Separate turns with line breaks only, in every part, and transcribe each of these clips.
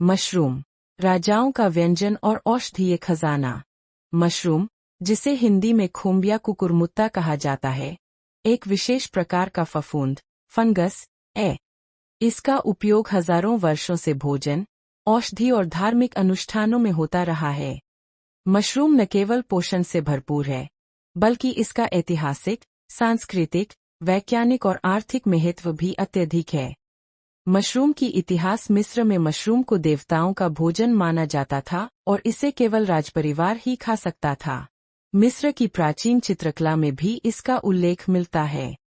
Mushroom, राजाओं का व्यंजन और औषधीय खजाना। मशरूम, जिसे हिंदी में खुम्बिया कुकुरमुत्ता कहा जाता है, एक विशेष प्रकार का फफूंद, फंगस है। इसका उपयोग हजारों वर्षों से भोजन, औषधि और धार्मिक अनुष्ठानों में होता रहा है। मशरूम न केवल पोषण से भरपूर है, बल्कि इसका ऐतिहासिक, सांस्कृतिक, वैज्ञानिक और आर्थिक महत्व भी अत्यधिक है। मशरूम की इतिहास मिस्र में मशरूम को देवताओं का भोजन माना जाता था और इसे केवल राजपरिवार ही खा सकता था। मिस्र की प्राचीन चित्रकला में भी इसका उल्लेख मिलता है।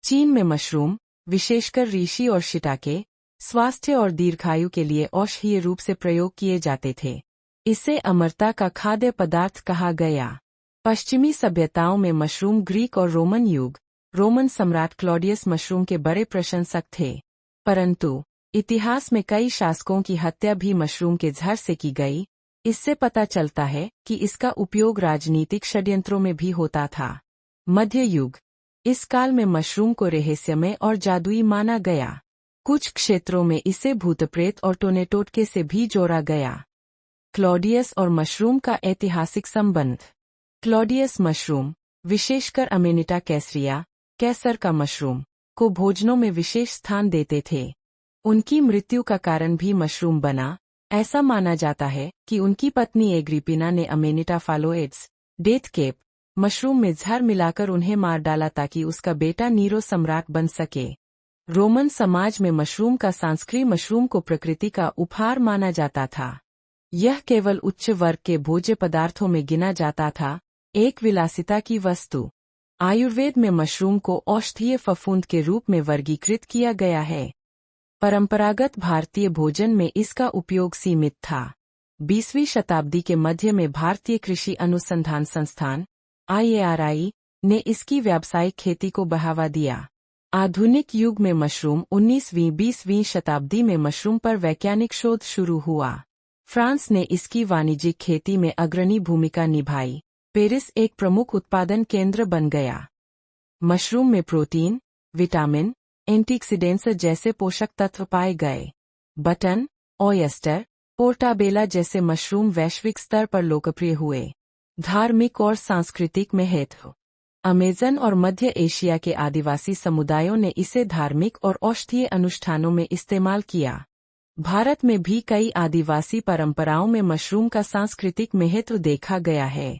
चीन में मशरूम, विशेषकर रीशी और शिटाके, स्वास्थ्य और दीर्घायु के लिए औषधीय रूप से प्रयोग किए जाते थे। इसे अमरता का खाद्य पदार्थ कहा गया। पश्चिमी सभ्यताओं में मशरूम ग्रीक और रोमन युग, रोमन सम्राट क्लॉडियस मशरूम के बड़े प्रशंसक थे। परंतु इतिहास में कई शासकों की हत्या भी मशरूम के जहर से की गई। इससे पता चलता है कि इसका उपयोग राजनीतिक षड्यंत्रों में भी होता था। मध्य युग, इस काल में मशरूम को रहस्यमय और जादुई माना गया। कुछ क्षेत्रों में इसे भूतप्रेत और टोने-टोटके से भी जोड़ा गया। क्लॉडियस और मशरूम का ऐतिहासिक संबंध। क्लॉडियस मशरूम, विशेषकर अमेनिटा कैसरिया, कैसर का मशरूम, को भोजनों में विशेष स्थान देते थे। उनकी मृत्यु का कारण भी मशरूम बना। ऐसा माना जाता है कि उनकी पत्नी एग्रिपिना ने अमेनिटा फालोएड्स, डेथ केप, मशरूम में जहर मिलाकर उन्हें मार डाला ताकि उसका बेटा नीरो सम्राट बन सके। रोमन समाज में मशरूम का सांस्कृतिक मशरूम को प्रकृति का उपहार माना जाता था। यह केवल उच्च वर्ग के भोज्य पदार्थों में गिना जाता था, एक विलासिता की वस्तु। आयुर्वेद में मशरूम को औषधीय फफूंद के रूप में वर्गीकृत किया गया है। परंपरागत भारतीय भोजन में इसका उपयोग सीमित था। 20वीं शताब्दी के मध्य में भारतीय कृषि अनुसंधान संस्थान (IARI) ने इसकी व्यावसायिक खेती को बढ़ावा दिया। आधुनिक युग में मशरूम 19वीं-20वीं शताब्दी में मशरूम पर वैज्ञानिक शोध शुरू हुआ। फ्रांस ने इसकी वाणिज्यिक खेती में अग्रणी भूमिका निभाई। पेरिस एक प्रमुख उत्पादन केंद्र बन गया। मशरूम में प्रोटीन, विटामिन, एंटीऑक्सीडेंट्स जैसे पोषक तत्व पाए गए। बटन, ऑयस्टर, पोर्टाबेला जैसे मशरूम वैश्विक स्तर पर लोकप्रिय हुए। धार्मिक और सांस्कृतिक महत्व। अमेज़न और मध्य एशिया के आदिवासी समुदायों ने इसे धार्मिक और औषधीय अनुष्ठानों में इस्तेमाल किया। भारत में भी कई आदिवासी परंपराओं में मशरूम का सांस्कृतिक महत्व देखा गया है।